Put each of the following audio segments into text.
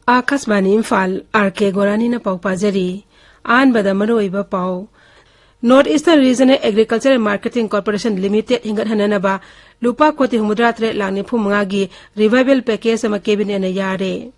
Akasbani Imphal RK Gorani na pau pajari an badamaro iba pau North Eastern Regional Agriculture and Marketing Corporation Limited hingat hananaba lupa koti humudra tre langni phumngagi revival package ama cabinet na yare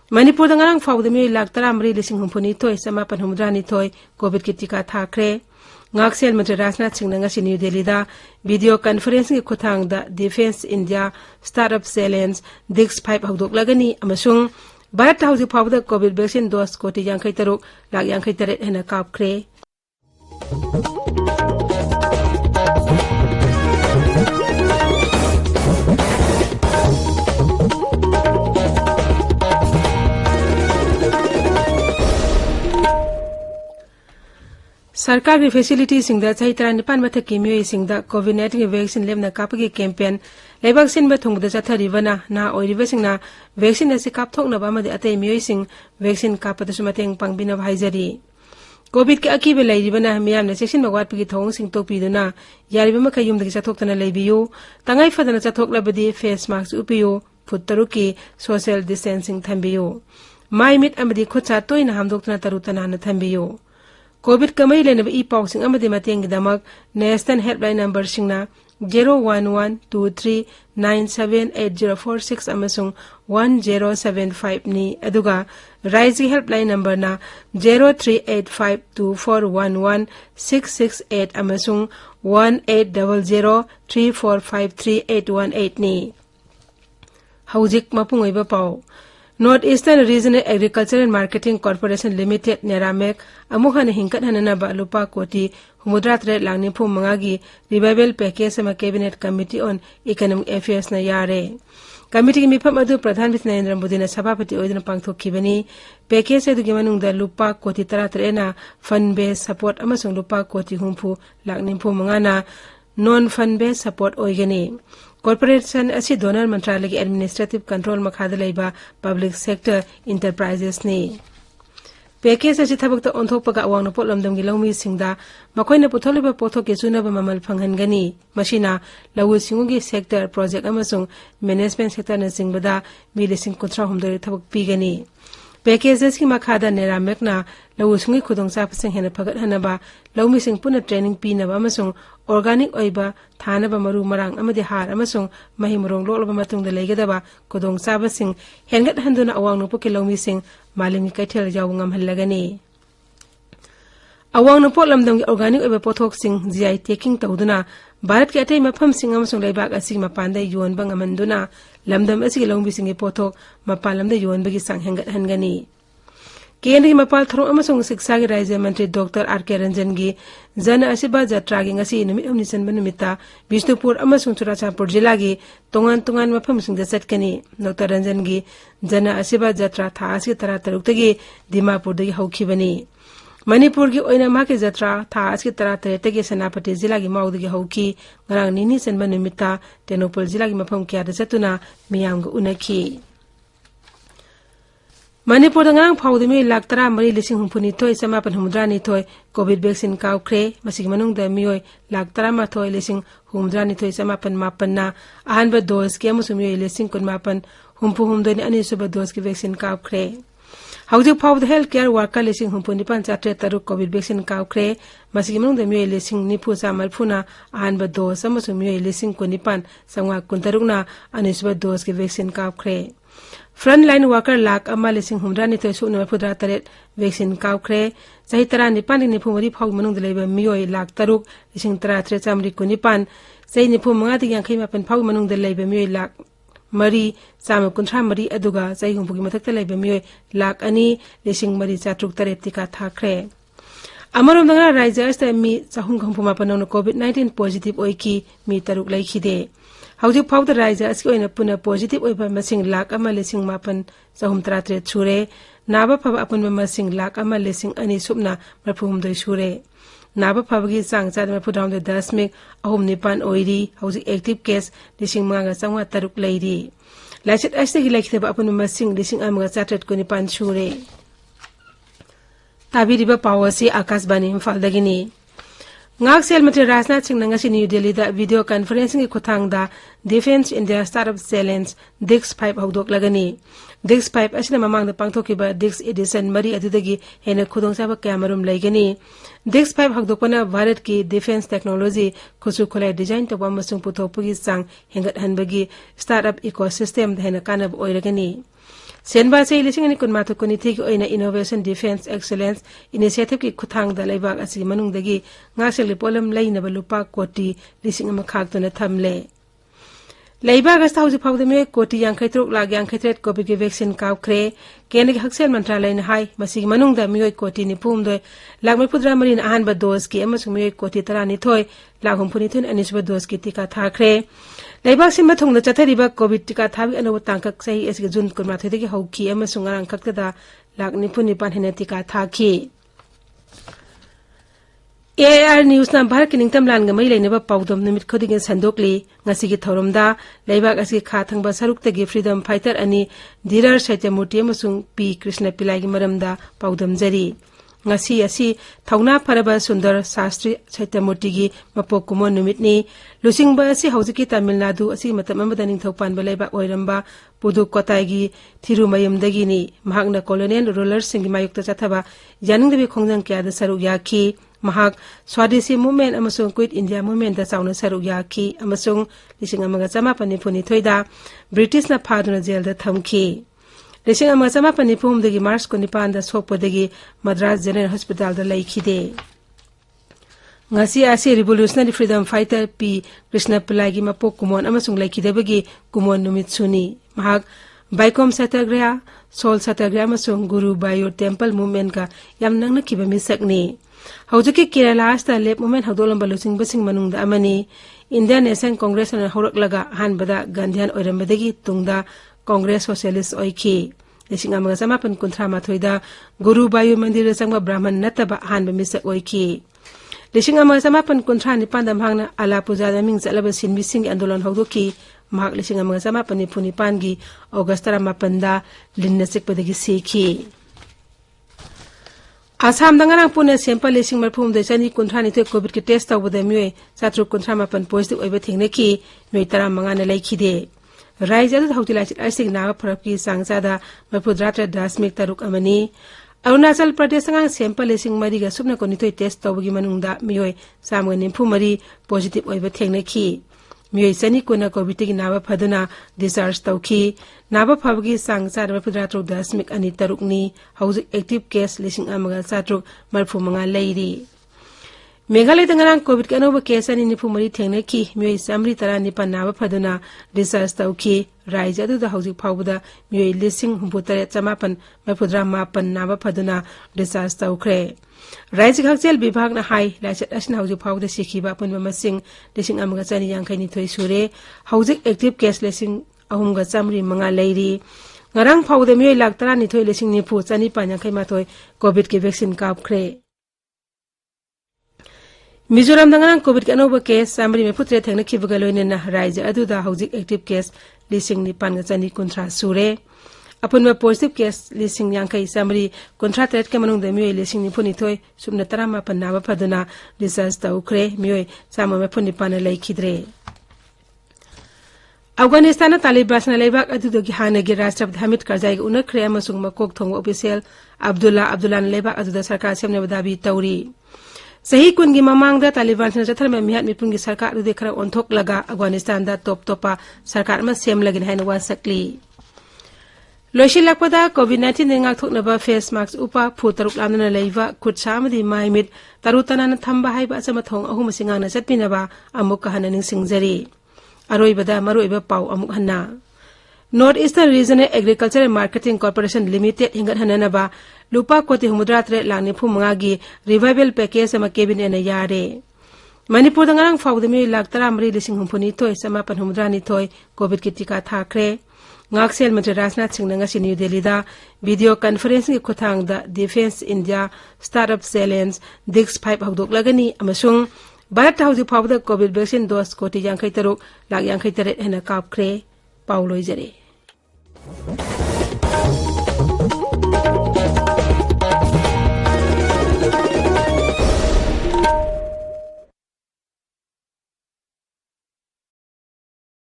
Manipur dangarang faudami lak taramri lising humpuni toy sama pan humudra ni toy covid ki tika thakre ngaksel mantri Rajnath Singh nga si New Delhi da video conferencing ki khuthang da Defense India Startup Challenge Dix 5 hawdok lagani amasung Bharat hausi phawda covid vaccine dose koti yankai taruk lak yankai taret hena kapkre Sarkar ki facility singda chai tara nipan mathak ki miyoi singda COVID-19 vaccine lemna kapagi campaign leibak sin ba thungda chathari bana na oiriba singna vaccine asi kapthokna ba made atei miyoi sing vaccine kapata sumateng pangbina bhaijari COVID ki akibe lairibana miyam na section magwat pigi thong sing topi duna yariba makha yum dagi chathoktana leibiyo tangai fadana chathoklabadi face mask upiyo futtaru ki social distancing thambiyo mai mit amadi khocha toina hamdoktana tarutana na thambiyo COVID kamai lenaba e pausing amadi mateng damak national helpline number singna 01123978046 amasung 1075 ni aduga Rise helpline number na 038524116668 amasung 180034538118 ni Haujik mapung iba pau North Eastern Regional Agriculture and Marketing Corporation Limited Neramek amuhan hingkat hanana ba lupa koti humudra tre langni phum mangagi revival package sama cabinet committee on economic affairs na yare committee mi pham adu pradhan bis Narendra Modi na sabapati oidna pangthokibani package adu gi manung da lupa koti tara tre na fund based support amasung lupa koti humpu langni phum mangana non fund based support oigani Corporation asi donor mantralaya ki administrative control makhada leiba public sector enterprises ni package asi thabakta onthokpaga awangna potlamdam gi lawmi singda makoina putholiba pothok ke chunaba mamal phanghangani mashina lawu singugi sector project amasung management sector na singbada milising kutra humdori thabak pigani packages ki makhada Neramek na lawu singi khudong sa pasang hena phagat hanaba lawmi sing puna training pinaba amasung organic oiba thanaba maru marang amadi har amasung mahimrong lolba matung da legadaba khudong sa basing hengat handuna awang no poke lawmi sing malimi kaithel jawngam hallagani awang no potlamdam gi organic oiba pothok sing GI taking tawduna Bharat ki atei mafam sing amasung leibak asi mapanda yon bang amanduna lamdam asi lawmi singi pothok mapalamda yon bagi sang hengat hangani Kendri mapal thro amasung siksa gi Rajya Mantri Dr. RK Ranjan gi jana asiba jatra gi ngasi numit humni sanba numita Bishnupur amasung Churachandpur jila gi tongan mafam sing da chatkani Dr. Ranjan gi jana asiba jatra tha asi tara tarukta gi Dimapur da gi haukhibani Manipur gi oina ma ke jatra tha asi tara tarete gi Senapati jila gi maud gi hauki ngarang nini sanba numita Tenopal jila gi mafam kya da chatuna miyam gi unaki Manipur dangang phawdami laktara mari lising humpuni toy samapan humdrani toy covid vaccine kaukre masig manung da miyoi laktara ma toy lising humdrani toy samapan mapan na ahanba dose ke amusumi lising kun mapan humpu humdani ani suba dose ki vaccine kaukre hawjuk phawd healthcare worker lising humpuni panchatre taru covid vaccine kaukre masig manung da miyoi lising nipu samal phuna ahanba dose amusumi lising kun nipan sangwa kuntarukna ani suba dose ki vaccine kaukre Frontline worker lak ama lising humdrani toy su na phudra taret vaccine kaukre sahi tara nipan ni phumari phau manung deleba miyoi lak taruk lising tara tre chamri kunipan sahi ni phumanga ti yang khaima pen phau manung deleba miyoi lak mari sama kunthra mari aduga sahi humpugi mathakta leba miyoi lak ani lising mari chatruk taret tika thakre amarom danga raija asta mi chahung khampuma panong covid-19 positive oiki mi taruk laikhide Haujuk phawda raija aski oina puna positive oiba masing lak ama lising mapan sahum tratre chure naba phaba apun masing lak ama lising ani subna marphum doi shure naba phabagi sang cha ma phudam de 10 mek ahum nipan oiri haujuk active case lising manga changwa taruk leiri laiset aste gi laikheba apun masing lising amga chatret ko nipan shure tabiriba pawasi Akasbani Imphal dagini Ngaksel Mantri Rajnath Singh ngasi New Delhi da video conferencing ki khuthang da Defense India Startup Challenge Dix 5 hawdok lagani Dix 5 asina mamangda pangthokiba Dix edition mari adudagi hena khudongchaba kamarum laigani Dix 5 hagdokpana Bharat ki defense technology khusu khulai design toba amasung puthopagi sang hengat hanbagi startup ecosystem hena kanab oiragani Senba se lising ani kunmathu kunithik oina innovation defense excellence initiative ki khuthang da leibak asi manungdagi ngaseli polam lainaba lupa koti lising ama khagtuna thamle Laibag as hausi phawda me koti yang khaitruk lag yang khaitret covid ki vaccine kaw khre kenik haksel mantralay na hai masig manungda miyoy koti ni pumdoy lagmay pudra marin ahan ba dose ki amasung miyoy koti tarani thoy laghum punithun anisba dose ki tika tha khre Laibag sin mathung da chathariba covid tika thabi anaw tangkak sahi asgi jun kunma thedi ki hauki amasung arang khakta da lagni puni pan hena tika tha khi AR News na Bharat ki ningtam lan ga mai leinaba pawdom numit khoding sandokli ngasi gi thoromda leibak asi kha thangba saruk tagi freedom fighter ani Dhirar Saityamuti amasung P Krishna Pillai gi maramda pawdom jari ngasi asi thauna pharaba Sundar Shastri Saityamuti gi mapok kumon numit ni lusingba asi haujiki Tamil Nadu asi matam amada ningthaupan ba leibak oiramba Pudukkottai gi Thirumayum dagi ni mahakna colonial rulers sing mayukta chathaba yaningdebi khongjang kya da saruk yakhi Mahak Swadeshi movement amasung Quit India movement da sauna saruk yakhi amasung lising amaga chamapani phuni thoida British na phaduna jail da thamki lising amaga chamapani phum dagi March ko nipan da sokpodagi Madras General Hospital da laikhide ngasi asi revolutionary freedom fighter P Krishna Pillai gi mapok kumon amasung laikhidebagi kumon numit suni mahak Baikom Satyagraha Sol Satyagraha amasung Guru Bayo Temple movement ka yam nangna kiba misakni Haujiki Kerala asta lep movement haudolam balusing basing manungda amani Indian National Congress na huraklaga hanbada Gandhian oirambadagi tungda Congress Socialist oiki lising amaga samapan kuntra mathoida Guru Bayu Mandir sangma Brahman nataba hanba misak oiki lising amaga samapan kuntra ni pandam hangna ala puja daming zalaba sinbising andolan haudoki mahak lising amaga samapan ni punipangi August 18 linna sikpadagi sikhi Assam dangarang pune sample lising marphum de chani kunthani the covid ki test tawbada miwe satru kunthamapan positive oiba thingne ki noi tara mangana laikhide raija da hautila chit asig naga pharapki sangchada mapudra dasmik taruk amani Arunachal Pradesh ngang sample lising mariga subna ko nitoi test tawgi manungda miwe samga nimpu mari positive oiba thingne ki miwe chani kuna covid ki nawa phaduna discharge tawki Naba Pavgi sang Sadama Pudratruk Dasmik Ani Tarukni, Housing Active Case Lising Amaga Satruk, Marfumanga Lady. Megalay Dangarang COVID Canova Case and Nipumari Teneki, Mui Samri Tarani Panava Paduna, Disaster Tauki, Raja to the Housing Powder, Mui Lising Humputare Samapan, Mapudra Mapan Nava Paduna, Disaster Ukre. Rising Haxel Bibagna High, Lashat Ashan Housing Powder Sikiba Punmasing, Lising Amagazani Yankani Toisure, Housing Active Case Lising. Ahumga samri manga leiri ngarang phawde mi lak tara ni thoi lesing ni phu chani panya khai ma thoi covid ki vaccine kap khre Mizoram dangang covid ki anoba case samri me putre thengna khibuga loine na raija adu da hojik active case lesing ni pan ga chani kuntra sure apun ma positive case lesing yang khai samri kuntra tret ke manung de mi lesing ni phuni thoi subna tara ma pan na ba phaduna research ta ukhre mi sama me phuni pan lai khidre Afghanistan Taliban na leibak adudogi hanagi Rashtrapati Hamid Karzai unakre amasung makok thong official Abdullah leibak aduda sarkar semne badabi tauri Sahi kungi mamangda Taliban na jatharma mihat mipungi sarkar adude khara onthok laga Afghanistan da topa sarkar ma sem lagin haina wasakli Loishi lakpada COVID-19 ngak thoknaba face mask upa phutaruk lamna leiwa khutsamadi maimit tarutana na thamba haiba asama thong ahum singa na chatpinaba amuk kahananing singjari Aroibada Maroiba Pau Amuk Hanna North Eastern Regional Agriculture and Marketing Corporation Limited hingat hananaba lupa koti humudra tre langni phumangagi revival package ama cabinet na yare Manipur dangarang fawdemi laktara mari lising humpuni toy sama pan humudra ni toy covid ki tika thakre ngaksel mantri Rajnath Singh nga New Delhi da video conference ki khothang da Defense India Startup Challenge Dix 5 hagdok lagani amasung Bharat Housing Powder COVID vaccine dose koti yang kai taruk lag yang kai taret hena kap kre Paulo Jare